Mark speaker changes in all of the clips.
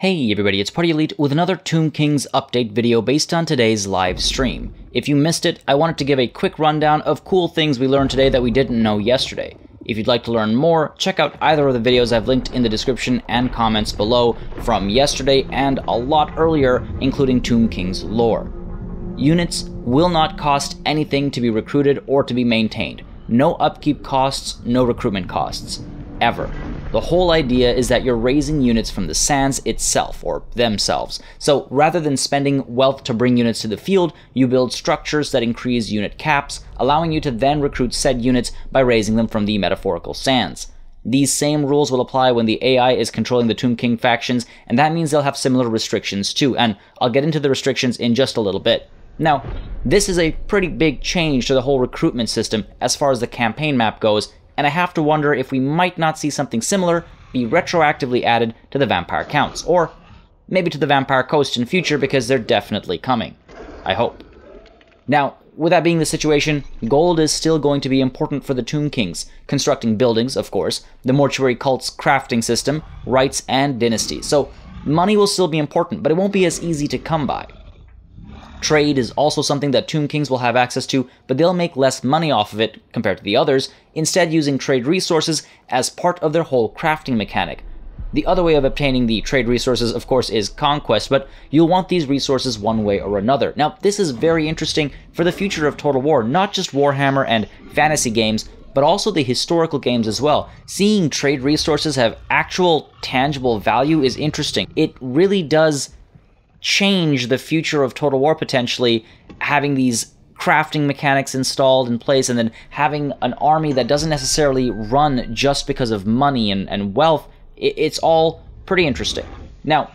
Speaker 1: Hey everybody, it's Party Elite with another Tomb Kings update video based on today's live stream. If you missed it, I wanted to give a quick rundown of cool things we learned today that we didn't know yesterday. If you'd like to learn more, check out either of the videos I've linked in the description and comments below from yesterday and a lot earlier, including Tomb Kings lore. Units will not cost anything to be recruited or to be maintained. No upkeep costs, no recruitment costs. Ever. The whole idea is that you're raising units from the sands itself, or themselves. So rather than spending wealth to bring units to the field, you build structures that increase unit caps, allowing you to then recruit said units by raising them from the metaphorical sands. These same rules will apply when the AI is controlling the Tomb King factions, and that means they'll have similar restrictions too, and I'll get into the restrictions in just a little bit. Now, this is a pretty big change to the whole recruitment system as far as the campaign map goes, and I have to wonder if we might not see something similar be retroactively added to the vampire counts, or maybe to the vampire coast in future because they're definitely coming. I hope. Now, with that being the situation, gold is still going to be important for the Tomb Kings, constructing buildings, of course, the Mortuary cult's crafting system, rites, and dynasties. So money will still be important, but it won't be as easy to come by. Trade is also something that Tomb Kings will have access to, but they'll make less money off of it compared to the others, instead using trade resources as part of their whole crafting mechanic. The other way of obtaining the trade resources, of course, is conquest, but you'll want these resources one way or another. Now, this is very interesting for the future of Total War, not just Warhammer and fantasy games, but also the historical games as well. Seeing trade resources have actual tangible value is interesting. It really does change the future of Total War potentially, having these crafting mechanics installed in place and then having an army that doesn't necessarily run just because of money and wealth. It's all pretty interesting. Now,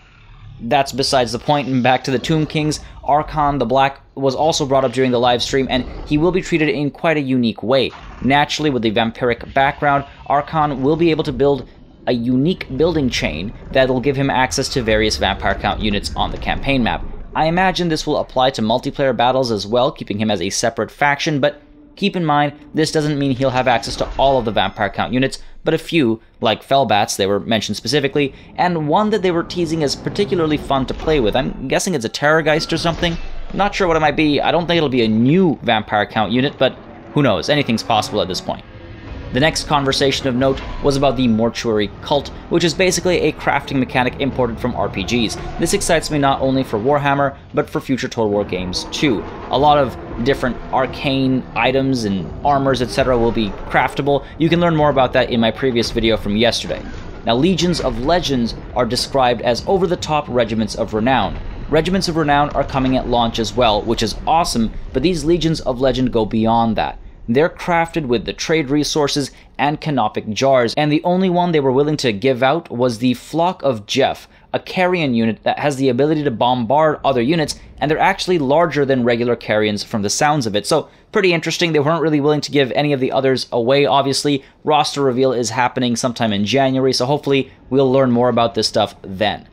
Speaker 1: that's besides the point, and back to the Tomb Kings. Arkhan the Black was also brought up during the live stream, and he will be treated in quite a unique way. Naturally, with the vampiric background, Arkhan will be able to build a unique building chain that'll give him access to various vampire count units on the campaign map. I imagine this will apply to multiplayer battles as well, keeping him as a separate faction, but keep in mind, this doesn't mean he'll have access to all of the vampire count units, but a few, like Fellbats, they were mentioned specifically, and one that they were teasing as particularly fun to play with. I'm guessing it's a Terrorgeist or something. Not sure what it might be. I don't think it'll be a new vampire count unit, but who knows, anything's possible at this point. The next conversation of note was about the Mortuary cult, which is basically a crafting mechanic imported from RPGs. This excites me not only for Warhammer, but for future Total War games too. A lot of different arcane items and armors, etc. will be craftable. You can learn more about that in my previous video from yesterday. Now, Legions of Legends are described as over-the-top regiments of renown. Regiments of renown are coming at launch as well, which is awesome, but these Legions of Legend go beyond that. They're crafted with the trade resources and canopic jars, and the only one they were willing to give out was the Flock of Jeff, a carrion unit that has the ability to bombard other units, and they're actually larger than regular carrions from the sounds of it. So, pretty interesting. They weren't really willing to give any of the others away, obviously. Roster reveal is happening sometime in January, so hopefully we'll learn more about this stuff then.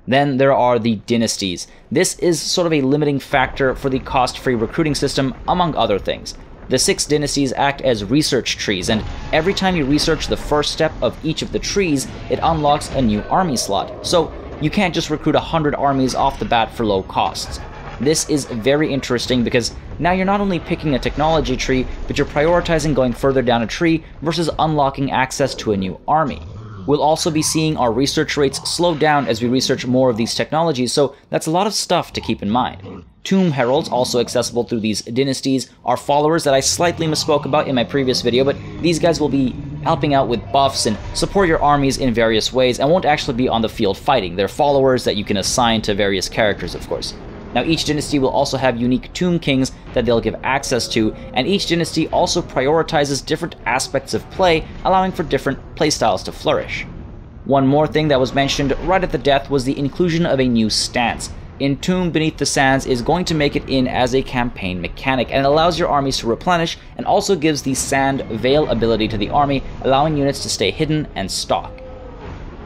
Speaker 1: Then there are the Dynasties. This is sort of a limiting factor for the cost-free recruiting system, among other things. The 6 dynasties act as research trees, and every time you research the first step of each of the trees, it unlocks a new army slot. So you can't just recruit 100 armies off the bat for low costs. This is very interesting because now you're not only picking a technology tree, but you're prioritizing going further down a tree versus unlocking access to a new army. We'll also be seeing our research rates slow down as we research more of these technologies, so that's a lot of stuff to keep in mind. Tomb Heralds, also accessible through these dynasties, are followers that I slightly misspoke about in my previous video, but these guys will be helping out with buffs and support your armies in various ways and won't actually be on the field fighting. They're followers that you can assign to various characters, of course. Now, each dynasty will also have unique Tomb Kings that they'll give access to, and each dynasty also prioritizes different aspects of play, allowing for different playstyles to flourish. One more thing that was mentioned right at the death was the inclusion of a new stance. Entombed Beneath the Sands is going to make it in as a campaign mechanic, and it allows your armies to replenish, and also gives the Sand Veil ability to the army, allowing units to stay hidden and stalk.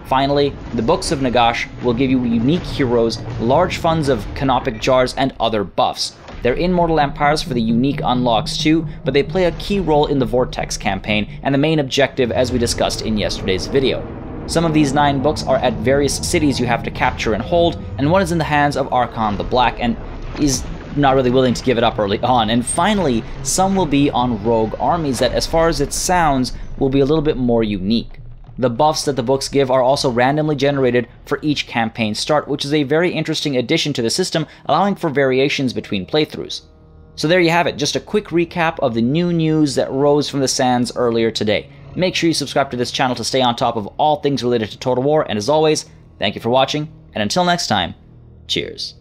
Speaker 1: Finally, the Books of Nagash will give you unique heroes, large funds of canopic jars, and other buffs. They're in Mortal Empires for the unique unlocks too, but they play a key role in the Vortex campaign and the main objective as we discussed in yesterday's video. Some of these 9 books are at various cities you have to capture and hold, and one is in the hands of Arkhan the Black, and is not really willing to give it up early on. And finally, some will be on rogue armies that, as far as it sounds, will be a little bit more unique. The buffs that the books give are also randomly generated for each campaign start, which is a very interesting addition to the system, allowing for variations between playthroughs. So there you have it, just a quick recap of the new news that rose from the sands earlier today. Make sure you subscribe to this channel to stay on top of all things related to Total War, and as always, thank you for watching, and until next time, cheers.